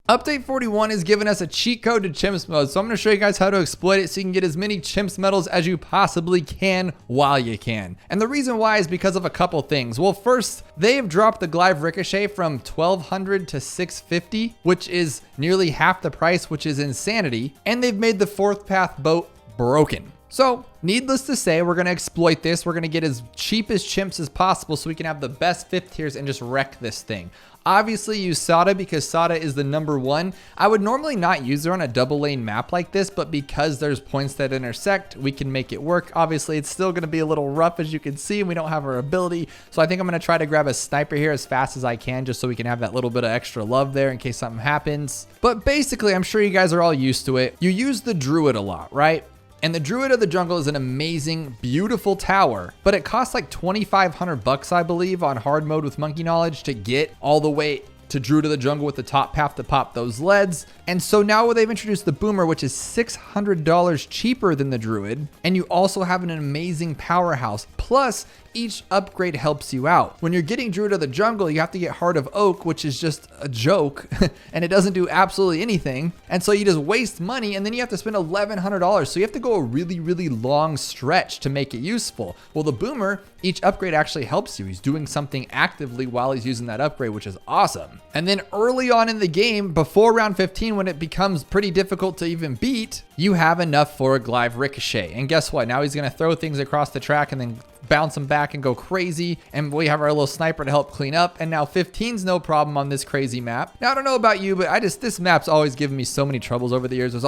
Update 41 is giving us a cheat code to CHIMPS mode, so I'm going to show you guys how to exploit it so you can get as many CHIMPS medals as you possibly can while you can. And the reason why is because of a couple things. Well, first, they have dropped the glide ricochet from 1200 to 650, which is nearly half the price, which is insanity. And they've made the fourth path boat broken. So, needless to say, we're going to exploit this. We're going to get as cheap as CHIMPS as possible so we can have the best 5th tiers and just wreck this thing. Obviously, use Sada because Sada is the #1. I would normally not use her on a double lane map like this, but because there's points that intersect, we can make it work. Obviously, it's still going to be a little rough, as you can see, and we don't have her ability. So I think I'm going to try to grab a sniper here as fast as I can, just so we can have that little bit of extra love there in case something happens. But basically, I'm sure you guys are all used to it. You use the Druid a lot, right? And the Druid of the Jungle is an amazing, beautiful tower, but it costs like 2,500 bucks, I believe, on hard mode with Monkey Knowledge to get all the way to Druid of the Jungle with the top path to pop those leads. And so now they've introduced the Boomer, which is $600 cheaper than the Druid. And you also have an amazing powerhouse. Plus, each upgrade helps you out. When you're getting Druid of the Jungle, you have to get Heart of Oak, which is just a joke, and it doesn't do absolutely anything. And so you just waste money, and then you have to spend $1,100. So you have to go a really, really long stretch to make it useful. Well, the Boomer, each upgrade actually helps you. He's doing something actively while he's using that upgrade, which is awesome. And then early on in the game, before round 15, when it becomes pretty difficult to even beat, you have enough for a glide ricochet. And guess what? Now he's going to throw things across the track and then bounce them back and go crazy. And we have our little sniper to help clean up. And now 15's no problem on this crazy map. Now, I don't know about you, but this map's always given me so many troubles over the years. I've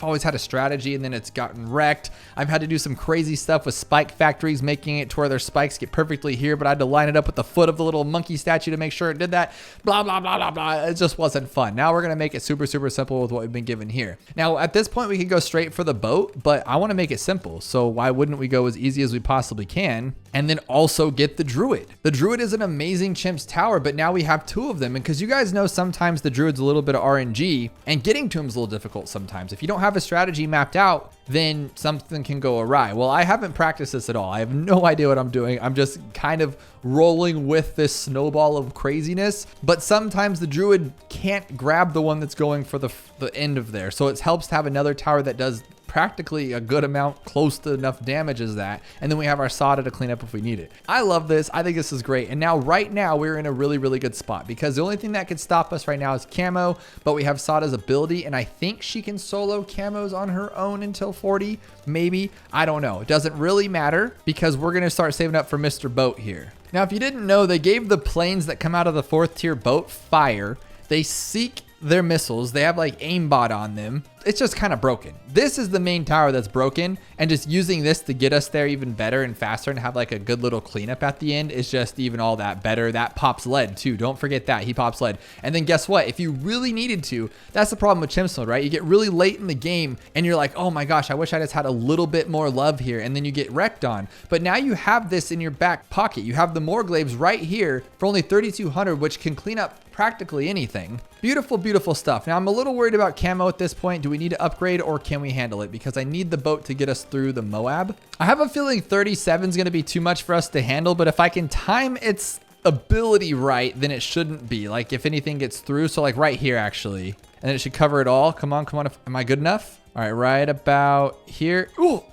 always had a strategy and then it's gotten wrecked. I've had to do some crazy stuff with spike factories, making it to where their spikes get perfectly here, but I had to line it up with the foot of the little monkey statue to make sure it did that. Blah, blah, blah, blah, blah. It just wasn't fun. Now we're going to make it super, super simple with what we've been given here. Now, at this point, we can go straight for the boat, but I want to make it simple. So why wouldn't we go as easy as we possibly can? And then also get the Druid. The Druid is an amazing CHIMPS tower, but now we have 2 of them. And because you guys know sometimes the Druid's a little bit of RNG, and getting to him is a little difficult sometimes. If you don't have a strategy mapped out, then something can go awry. Well, I haven't practiced this at all. I have no idea what I'm doing. I'm just kind of rolling with this snowball of craziness. But sometimes the Druid can't grab the one that's going for the end of there. So it helps to have another tower that does practically a good amount, close to enough damage as that. And then we have our Sada to clean up if we need it. I love this. I think this is great. And now, right now, we're in a really, really good spot because the only thing that could stop us right now is camo, but we have Sada's ability, and I think she can solo camos on her own until 40, maybe. I don't know. It doesn't really matter because we're going to start saving up for Mr. Boat here. Now, if you didn't know, they gave the planes that come out of the 4th tier boat fire. They seek their missiles. They have like aimbot on them. It's just kind of broken. This is the main tower that's broken, and just using this to get us there even better and faster and have like a good little cleanup at the end is just even all that better. That pops lead too. Don't forget that. He pops lead. And then guess what? If you really needed to, that's the problem with CHIMPS mode, right? You get really late in the game and you're like, oh my gosh, I wish I just had a little bit more love here, and then you get wrecked on. But now you have this in your back pocket. You have the Morglaives right here for only 3,200, which can clean up practically anything. Beautiful, beautiful stuff. Now I'm a little worried about camo at this point. Do we need to upgrade or can we handle it? Because I need the boat to get us through the Moab. I have a feeling 37 is going to be too much for us to handle, but if I can time its ability right, then it shouldn't be. Like if anything gets through, so like right here actually, and it should cover it all. Come on, come on. Am I good enough? All right, right about here. Ooh.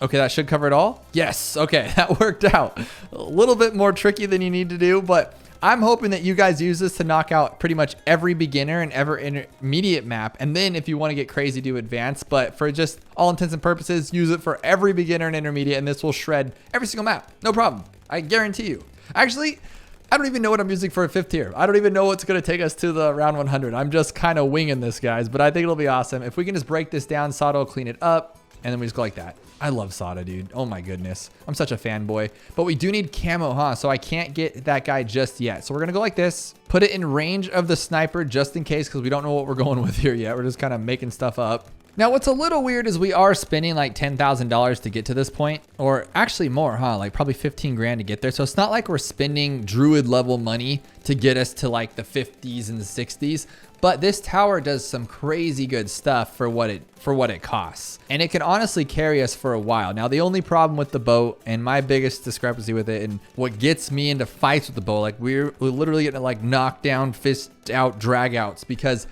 Okay, that should cover it all. Yes, okay, that worked out. A little bit more tricky than you need to do, but I'm hoping that you guys use this to knock out pretty much every beginner and every intermediate map. And then if you want to get crazy, do advanced. But for just all intents and purposes, use it for every beginner and intermediate. And this will shred every single map. No problem. I guarantee you. Actually, I don't even know what I'm using for a 5th tier. I don't even know what's going to take us to the round 100. I'm just kind of winging this, guys. But I think it'll be awesome. If we can just break this down, Sada will clean it up. And then we just go like that. I love Sada, dude. Oh my goodness. I'm such a fanboy. But we do need camo, huh? So I can't get that guy just yet. So we're going to go like this. Put it in range of the sniper just in case, because we don't know what we're going with here yet. We're just kind of making stuff up. Now, what's a little weird is we are spending like $10,000 to get to this point, or actually more, huh? Like probably 15 grand to get there. So it's not like we're spending Druid level money to get us to like the 50s and the 60s. But this tower does some crazy good stuff for what it costs. And it can honestly carry us for a while. Now, the only problem with the boat, and my biggest discrepancy with it, and what gets me into fights with the boat, like we're literally getting like knockdown, fist out, drag outs, because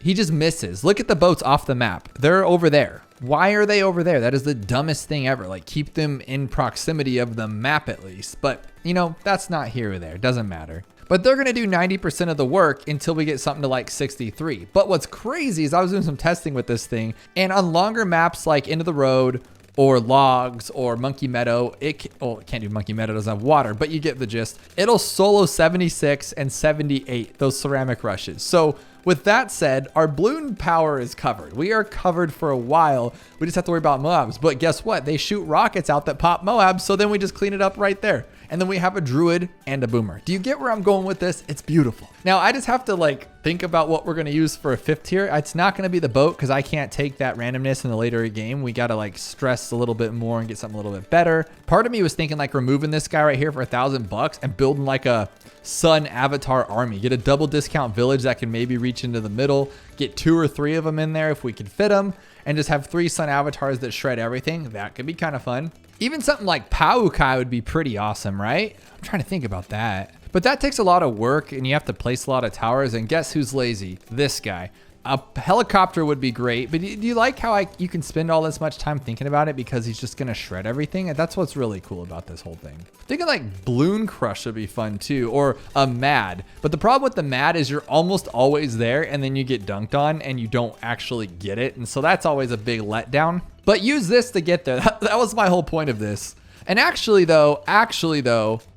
He just misses. Look at the boats off the map. They're over there. Why are they over there? That is the dumbest thing ever. Like, keep them in proximity of the map at least. But, you know, that's not here or there. It doesn't matter. But they're going to do 90% of the work until we get something to like 63. But what's crazy is I was doing some testing with this thing, and on longer maps like End of the Road or Logs or Monkey Meadow, it can't do Monkey Meadow, doesn't have water, but you get the gist. It'll solo 76 and 78, those ceramic rushes. So with that said, our balloon power is covered. We are covered for a while. We just have to worry about Moabs. But guess what? They shoot rockets out that pop Moabs, so then we just clean it up right there. And then we have a druid and a boomer. Do you get where I'm going with this? It's beautiful. Now I just have to like think about what we're gonna use for a 5th tier. It's not gonna be the boat because I can't take that randomness in the later game. We gotta like stress a little bit more and get something a little bit better. Part of me was thinking like removing this guy right here for $1,000 and building like a sun avatar army. Get a double discount village that can maybe reach into the middle. Get 2 or 3 of them in there if we could fit them. And just have 3 sun avatars that shred everything. That could be kind of fun. Even something like Paukai would be pretty awesome, right? I'm trying to think about that. But that takes a lot of work and you have to place a lot of towers. And guess who's lazy? This guy. A helicopter would be great, but do you like how you can spend all this much time thinking about it because he's just gonna shred everything? And that's what's really cool about this whole thing. Thinking like Bloon Crush would be fun too, or a Mad. But the problem with the Mad is you're almost always there and then you get dunked on and you don't actually get it. And so that's always a big letdown. But use this to get there. That was my whole point of this. And actually though,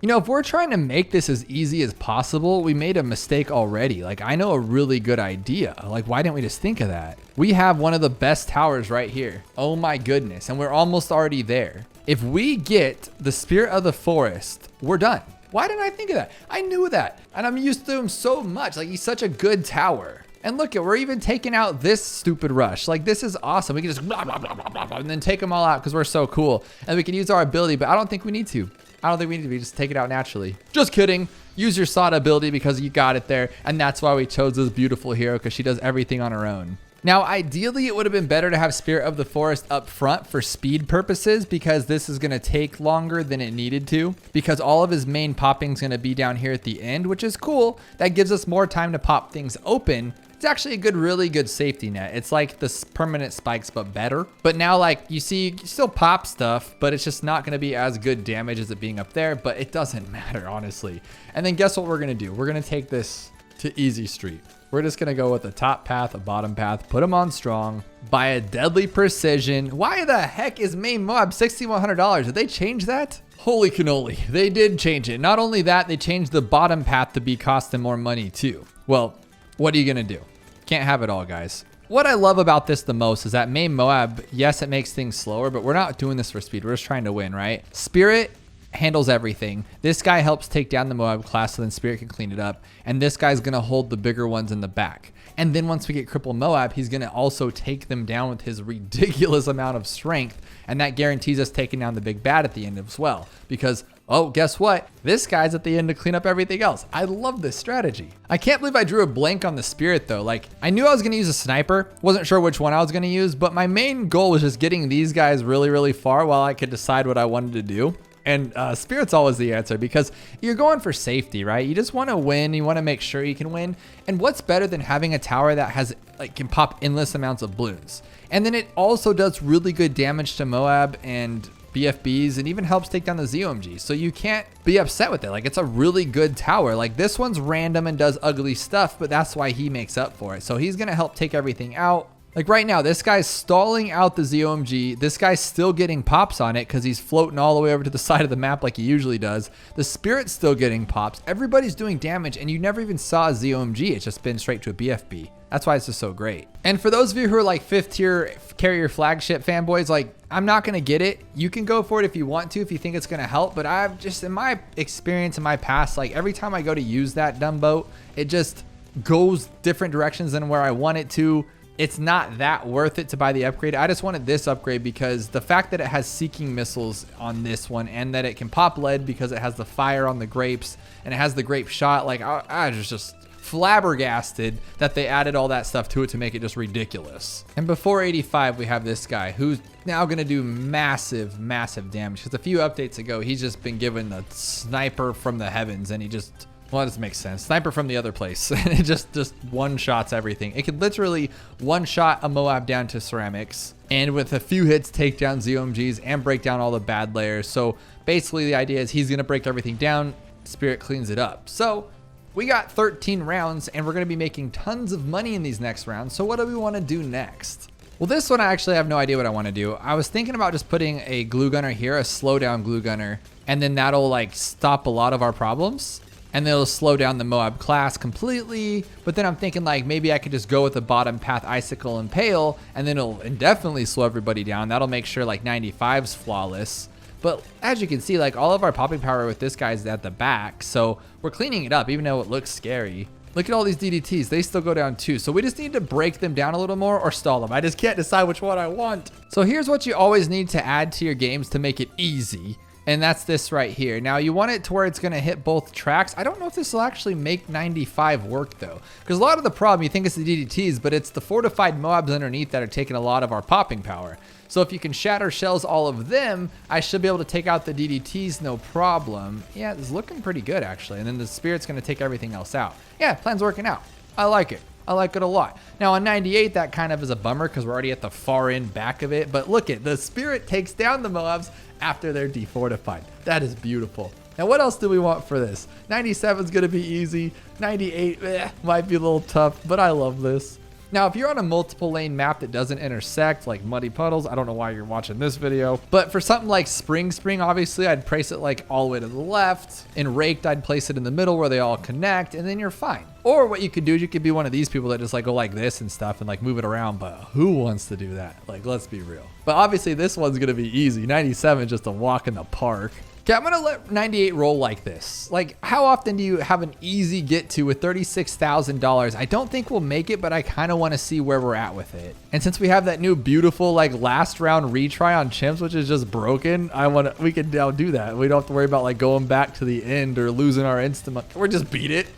you know, if we're trying to make this as easy as possible, we made a mistake already. Like, I know a really good idea. Like, why didn't we just think of that? We have one of the best towers right here. Oh my goodness. And we're almost already there. If we get the Spirit of the Forest, we're done. Why didn't I think of that? I knew that. And I'm used to him so much. Like, he's such a good tower. And look, we're even taking out this stupid rush. Like, this is awesome. We can just blah, blah, blah, blah, blah, blah, and then take them all out because we're so cool. And we can use our ability, but I don't think we need to. We just take it out naturally. Just kidding. Use your Sada ability because you got it there. And that's why we chose this beautiful hero, because she does everything on her own. Now, ideally, it would have been better to have Spirit of the Forest up front for speed purposes, because this is going to take longer than it needed to, because all of his main popping is going to be down here at the end, which is cool. That gives us more time to pop things open. It's actually a really good safety net. It's like the permanent spikes, but better. But now, like, you see, you still pop stuff, but it's just not going to be as good damage as it being up there, but it doesn't matter, honestly. And then guess what we're going to do? We're going to take this to easy street. We're just going to go with the top path, a bottom path, put them on strong, by a deadly precision. Why the heck is main Moab $6,100? Did they change that? Holy cannoli. They did change it. Not only that, they changed the bottom path to be costing more money too. Well, what are you going to do? Can't have it all, guys. What I love about this the most is that main Moab, yes, it makes things slower, but we're not doing this for speed. We're just trying to win, right? Spirit handles everything. This guy helps take down the Moab class so then Spirit can clean it up. And this guy's going to hold the bigger ones in the back. And then once we get crippled Moab, he's going to also take them down with his ridiculous amount of strength. And that guarantees us taking down the big bad at the end as well. Because, oh, guess what? This guy's at the end to clean up everything else. I love this strategy. I can't believe I drew a blank on the Spirit though. Like, I knew I was going to use a sniper. Wasn't sure which one I was going to use, but my main goal was just getting these guys really, really far while I could decide what I wanted to do. And Spirit's always the answer, because you're going for safety, right? You just want to win. You want to make sure you can win. And what's better than having a tower that has, like, can pop endless amounts of balloons? And then it also does really good damage to Moab and BFBs, and even helps take down the ZOMG. So you can't be upset with it. Like, it's a really good tower. Like, this one's random and does ugly stuff, but that's why he makes up for it. So he's going to help take everything out. Like right now, this guy's stalling out the ZOMG. This guy's still getting pops on it because he's floating all the way over to the side of the map like he usually does. The Spirit's still getting pops. Everybody's doing damage, and you never even saw a ZOMG. It's just been straight to a BFB. That's why it's just so great. And for those of you who are like 5th tier carrier flagship fanboys, like, I'm not going to get it. You can go for it if you want to, if you think it's going to help. But I've just, in my experience in my past, like every time I go to use that dumb boat, it just goes different directions than where I want it to. It's not that worth it to buy the upgrade. I just wanted this upgrade because the fact that it has seeking missiles on this one, and that it can pop lead because it has the fire on the grapes and it has the grape shot. Like, I was just flabbergasted that they added all that stuff to it to make it just ridiculous. And before 85, we have this guy who's now going to do massive, massive damage, because a few updates ago, he's just been given a sniper from the heavens and he just Well, that doesn't make sense. Sniper from the other place. It just one-shots everything. It could literally one-shot a Moab down to ceramics, and with a few hits, take down ZOMGs and break down all the bad layers. So basically the idea is he's gonna break everything down, Spirit cleans it up. So we got 13 rounds, and we're gonna be making tons of money in these next rounds. So what do we wanna do next? Well, this one I actually have no idea what I wanna do. I was thinking about just putting a glue gunner here, a slowdown glue gunner, and then that'll like stop a lot of our problems. And they'll slow down the Moab class completely. But then I'm thinking like maybe I could just go with the bottom path Icicle and Pale, and then it'll indefinitely slow everybody down. That'll make sure like 95's flawless. But as you can see, like all of our popping power with this guy's at the back. So we're cleaning it up even though it looks scary. Look at all these DDTs, they still go down too. So we just need to break them down a little more or stall them. I just can't decide which one I want. So here's what you always need to add to your games to make it easy. And that's this right here. Now you want it to where it's gonna hit both tracks. I don't know if this will actually make 95 work though. Because a lot of the problem, you think it's the DDTs, but it's the fortified Moabs underneath that are taking a lot of our popping power. So if you can shatter shells all of them, I should be able to take out the DDTs no problem. Yeah, it's looking pretty good actually. And then the Spirit's gonna take everything else out. Yeah, plan's working out. I like it. I like it a lot. Now on 98, that kind of is a bummer because we're already at the far end back of it. But look the Spirit takes down the Moabs after they're defortified. That is beautiful. Now what else do we want for this? 97 is gonna be easy. 98 might be a little tough, but I love this. Now, if you're on a multiple lane map that doesn't intersect, like Muddy Puddles, I don't know why you're watching this video, but for something like Spring, obviously I'd place it like all the way to the left. In Raked, I'd place it in the middle where they all connect, and then you're fine. Or what you could do is you could be one of these people that just like go like this and stuff and like move it around, but who wants to do that? Like, let's be real. But obviously this one's gonna be easy. 97 is just a walk in the park. Okay, I'm gonna let 98 roll like this. Like, how often do you have an easy get to with $36,000? I don't think we'll make it, but I kind of want to see where we're at with it. And since we have that new beautiful like last round retry on Chimps, which is just broken, we can now do that. We don't have to worry about like going back to the end or losing our instant. Or just beat it.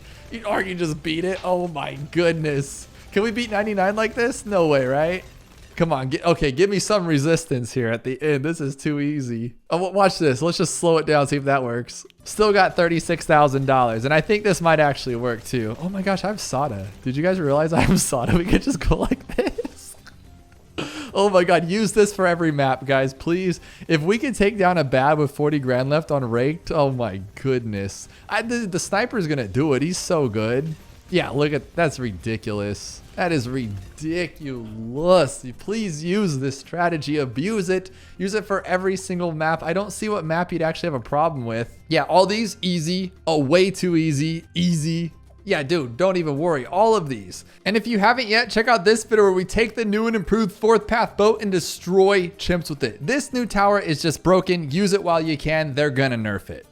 Or you just beat it. Oh my goodness. Can we beat 99 like this? No way, right? Come on, okay, give me some resistance here at the end. This is too easy. Oh, watch this. Let's just slow it down, see if that works. Still got $36,000, and I think this might actually work too. Oh my gosh, I have Sada. Did you guys realize I have Sada? We could just go like this. Oh my God, use this for every map, guys, please. If we can take down a bad with 40 grand left on Raked, oh my goodness. The sniper's gonna do it. He's so good. Yeah, look at, that's ridiculous. That is ridiculous. Please use this strategy, abuse it. Use it for every single map. I don't see what map you'd actually have a problem with. Yeah, all these easy. Oh, way too easy. Easy. Yeah, dude, don't even worry. All of these. And if you haven't yet, check out this video where we take the new and improved 4th Path boat and destroy Chimps with it. This new tower is just broken. Use it while you can. They're gonna nerf it.